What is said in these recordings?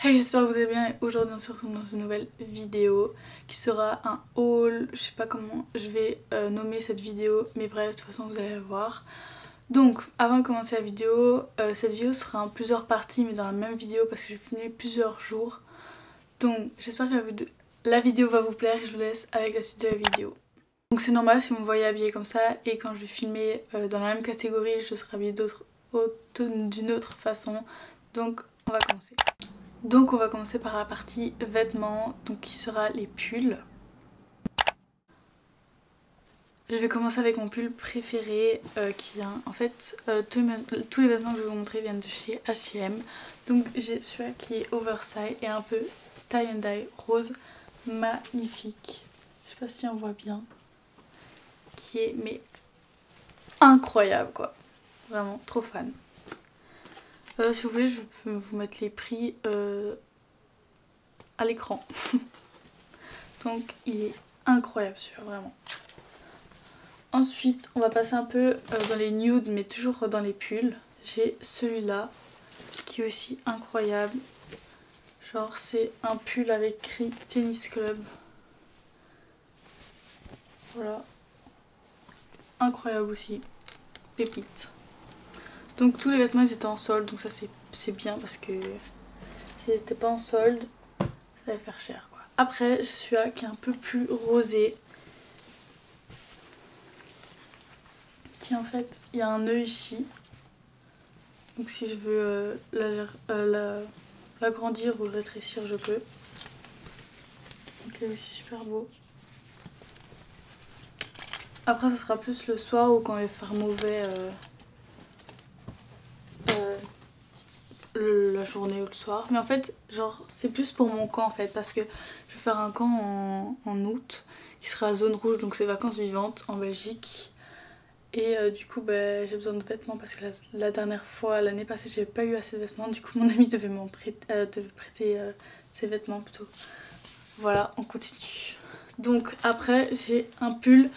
Hey, j'espère que vous allez bien et aujourd'hui on se retrouve dans une nouvelle vidéo qui sera un haul, je sais pas comment je vais nommer cette vidéo mais bref de toute façon vous allez la voir. Donc avant de commencer la vidéo, cette vidéo sera en plusieurs parties mais dans la même vidéo parce que j'ai filmé plusieurs jours. Donc j'espère que la vidéo va vous plaire et je vous laisse avec la suite de la vidéo. Donc c'est normal si vous me voyez habillée comme ça et quand je vais filmer dans la même catégorie je serai habillée d'une autre façon. Donc on va commencer. Donc on va commencer par la partie vêtements, donc qui sera les pulls. Je vais commencer avec mon pull préféré qui vient, en fait tous les vêtements que je vais vous montrer viennent de chez H&M. Donc j'ai celui-là qui est oversize et un peu tie and dye rose, magnifique. Je sais pas si on voit bien. Qui est mais incroyable quoi, vraiment trop fan. Si vous voulez je peux vous mettre les prix à l'écran. Donc il est incroyable celui-là vraiment. Ensuite on va passer un peu dans les nudes mais toujours dans les pulls. J'ai celui-là qui est aussi incroyable. Genre c'est un pull avec écrit Tennis Club. Voilà. Incroyable aussi. Pépite. Donc tous les vêtements ils étaient en solde donc ça c'est bien parce que s'ils n'étaient pas en solde ça va faire cher quoi. Après j'ai celui-là qui est un peu plus rosé. Qui en fait il y a un nœud ici. Donc si je veux l'agrandir ou le rétrécir je peux. Donc il est aussi super beau. Après ça sera plus le soir ou quand il va faire mauvais la journée ou le soir. Mais en fait genre c'est plus pour mon camp en fait parce que je vais faire un camp en août qui sera à zone rouge donc c'est vacances vivantes en Belgique. Et du coup bah, j'ai besoin de vêtements parce que la dernière fois, l'année passée, j'avais pas eu assez de vêtements. Du coup mon ami devait prêter ses vêtements plutôt. Voilà, on continue. Donc après j'ai un pull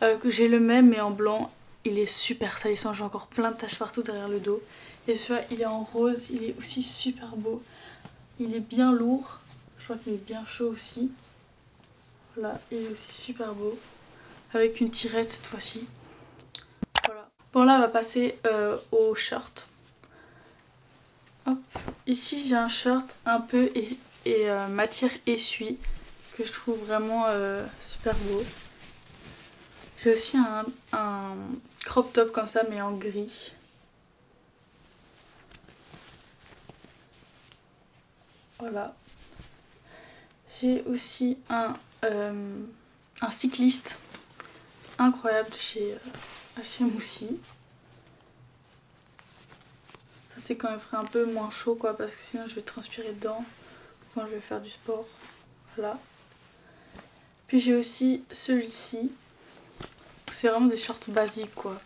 que j'ai le même mais en blanc. Il est super salissant, j'ai encore plein de taches partout derrière le dos. Et celui-là il est en rose, il est aussi super beau. Il est bien lourd, je crois qu'il est bien chaud aussi. Voilà, il est aussi super beau. Avec une tirette cette fois-ci. Voilà. Bon là on va passer au short. Hop. Ici j'ai un short un peu matière essuie que je trouve vraiment super beau. J'ai aussi un crop top comme ça mais en gris. Voilà. J'ai aussi un cycliste incroyable de chez H&M aussi. Ça c'est quand il ferait un peu moins chaud quoi parce que sinon je vais transpirer dedans quand je vais faire du sport. Voilà. Puis j'ai aussi celui-ci. C'est vraiment des shorts basiques quoi.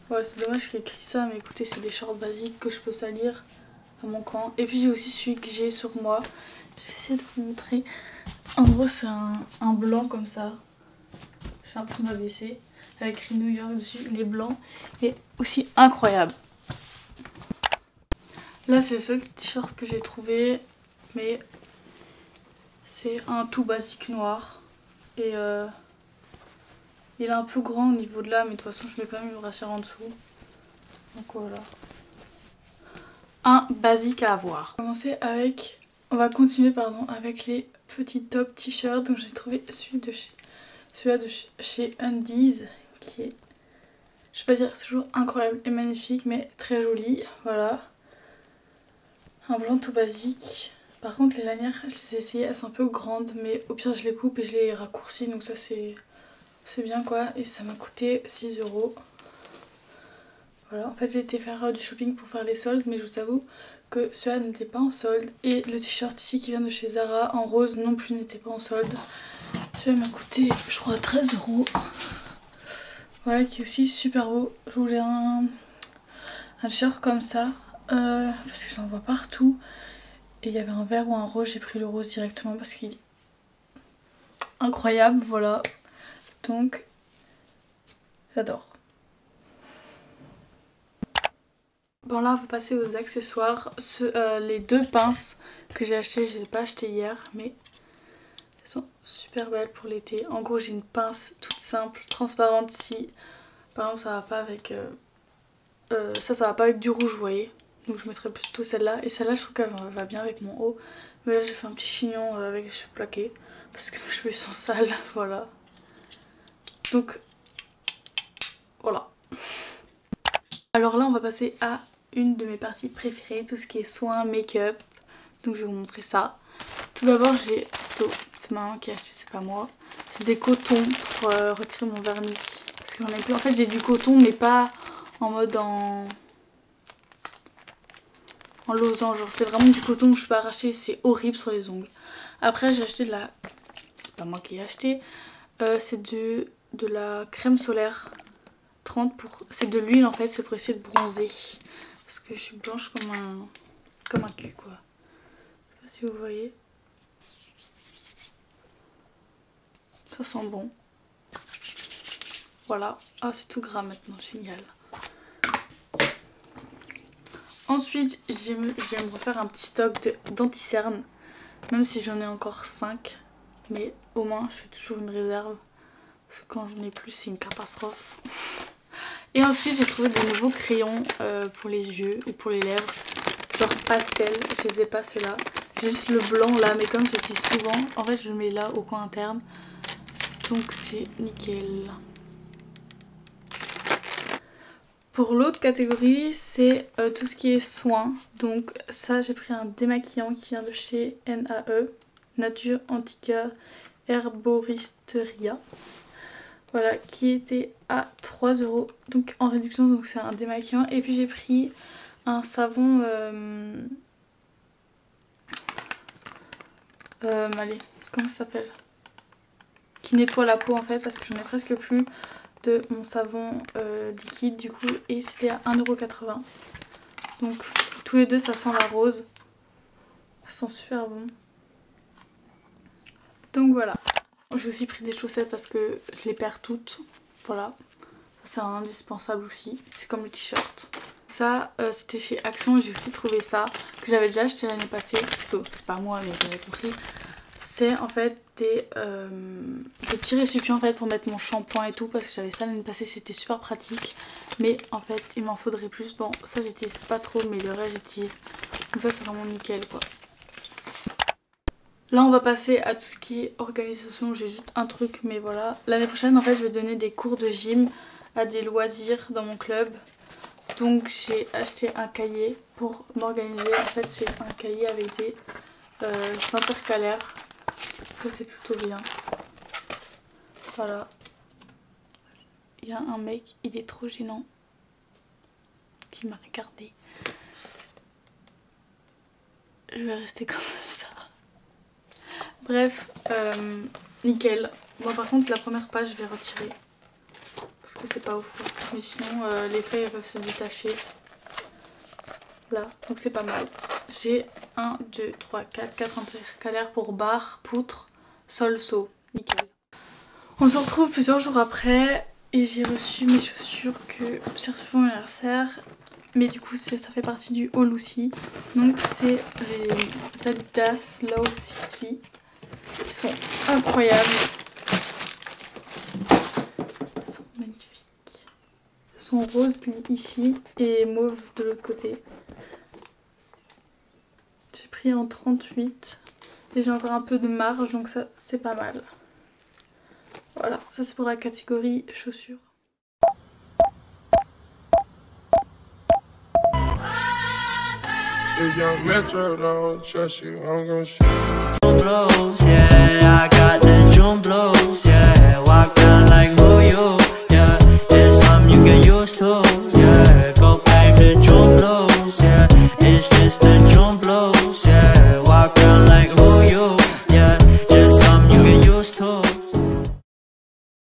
Ouais c'est dommage qu'il ait écrit ça mais écoutez c'est des shorts basiques que je peux salir à mon camp. Et puis j'ai aussi celui que j'ai sur moi. Je vais essayer de vous montrer. En gros c'est un blanc comme ça. Je suis en train de m'abaisser. Avec écrit New York dessus. Il est blanc et aussi incroyable. Là c'est le seul t-shirt que j'ai trouvé. Mais c'est un tout basique noir. Et il est un peu grand au niveau de là, mais de toute façon je mets quand même une brassière en dessous. Donc voilà. Un basique à avoir. On va continuer pardon, avec les petits top t-shirts. Donc j'ai trouvé celui-là de chez Undies qui est, je vais pas dire c'est toujours incroyable et magnifique mais très joli. Voilà. Un blanc tout basique. Par contre les lanières je les ai essayées, elles sont un peu grandes mais au pire je les coupe et je les raccourcis donc ça c'est bien quoi. Et ça m'a coûté 6 €. Voilà, en fait j'ai été faire du shopping pour faire les soldes mais je vous avoue que cela n'était pas en solde. Et le t-shirt ici qui vient de chez Zara en rose non plus n'était pas en solde. Celui-là m'a coûté je crois 13 €. Voilà, qui est aussi super beau. Je voulais un t-shirt comme ça parce que j'en vois partout. Et il y avait un vert ou un rose, j'ai pris le rose directement parce qu'il est incroyable, voilà. Donc j'adore. Bon là on va passer aux accessoires. Les deux pinces que j'ai achetées, je les ai pas achetées hier mais elles sont super belles pour l'été. En gros j'ai une pince toute simple, transparente. Si par exemple ça va pas avec ça va pas avec du rouge vous voyez. Donc je mettrai plutôt celle-là. Et celle-là je trouve qu'elle va bien avec mon haut. Mais là j'ai fait un petit chignon avec les cheveux plaqués. Parce que mes cheveux sont sales, voilà. Donc voilà. Alors là on va passer à une de mes parties préférées, tout ce qui est soins, make-up. Donc je vais vous montrer ça. Tout d'abord j'ai plutôt, c'est maman qui a acheté, c'est pas moi. C'est des cotons pour retirer mon vernis. Parce que j'en ai plus. En fait j'ai du coton mais pas en mode en losange. Genre c'est vraiment du coton que je peux arracher, c'est horrible sur les ongles. Après j'ai acheté de la... C'est pas moi qui l'ai acheté. C'est de la crème solaire 30 pour... C'est de l'huile en fait, c'est pour essayer de bronzer. Parce que je suis blanche comme un cul quoi. Je sais pas si vous voyez. Ça sent bon. Voilà. Ah c'est tout gras maintenant, génial. Ensuite je vais me refaire un petit stock d'anti-cerne. Même si j'en ai encore 5. Mais au moins je fais toujours une réserve. Parce que quand j'en ai plus c'est une catastrophe. Et ensuite j'ai trouvé des nouveaux crayons pour les yeux ou pour les lèvres. Genre pastel, je les ai pas ceux-là. J'ai juste le blanc là, mais comme j'utilise souvent, en fait je le mets là au coin interne. Donc c'est nickel. Pour l'autre catégorie c'est tout ce qui est soins. Donc ça j'ai pris un démaquillant qui vient de chez NAE. Nature Antica Herboristeria. Voilà, qui était à 3 €, donc en réduction, donc c'est un démaquillant. Et puis j'ai pris un savon, allez, comment ça s'appelle? Qui nettoie la peau en fait, parce que j'en ai presque plus de mon savon liquide du coup. Et c'était à 1,80 €. Donc tous les deux ça sent la rose. Ça sent super bon. Donc voilà. J'ai aussi pris des chaussettes parce que je les perds toutes. Voilà. Ça c'est un indispensable aussi. C'est comme le t-shirt. Ça c'était chez Action et j'ai aussi trouvé ça. Que j'avais déjà acheté l'année passée. C'est pas moi mais vous avez compris. C'est en fait des petits récipients en fait pour mettre mon shampoing et tout. Parce que j'avais ça l'année passée, c'était super pratique. Mais en fait il m'en faudrait plus. Bon ça j'utilise pas trop mais le reste j'utilise. Donc ça c'est vraiment nickel quoi. Là on va passer à tout ce qui est organisation, j'ai juste un truc mais voilà. L'année prochaine en fait je vais donner des cours de gym à des loisirs dans mon club. Donc j'ai acheté un cahier pour m'organiser. En fait c'est un cahier avec des intercalaires. Ça c'est plutôt bien. Voilà. Il y a un mec, il est trop gênant. Qui m'a regardé. Je vais rester comme ça. Bref, nickel. Bon par contre la première page je vais retirer. Parce que c'est pas ouf quoi. Mais sinon les feuilles elles peuvent se détacher. Là, donc c'est pas mal. J'ai 1, 2, 3, 4 intercalaires pour barre, poutre, sol, seau. Nickel. On se retrouve plusieurs jours après. Et j'ai reçu mes chaussures que j'ai reçues pour mon anniversaire. Mais du coup ça fait partie du haul aussi. Donc c'est les Adidas Low City. Ils sont incroyables. Ils sont magnifiques. Ils sont roses ici et mauve de l'autre côté. J'ai pris en 38 et j'ai encore un peu de marge donc ça c'est pas mal. Voilà, ça c'est pour la catégorie chaussures. If young Metro don't trust you, I'm gonna shoot. Close, yeah, I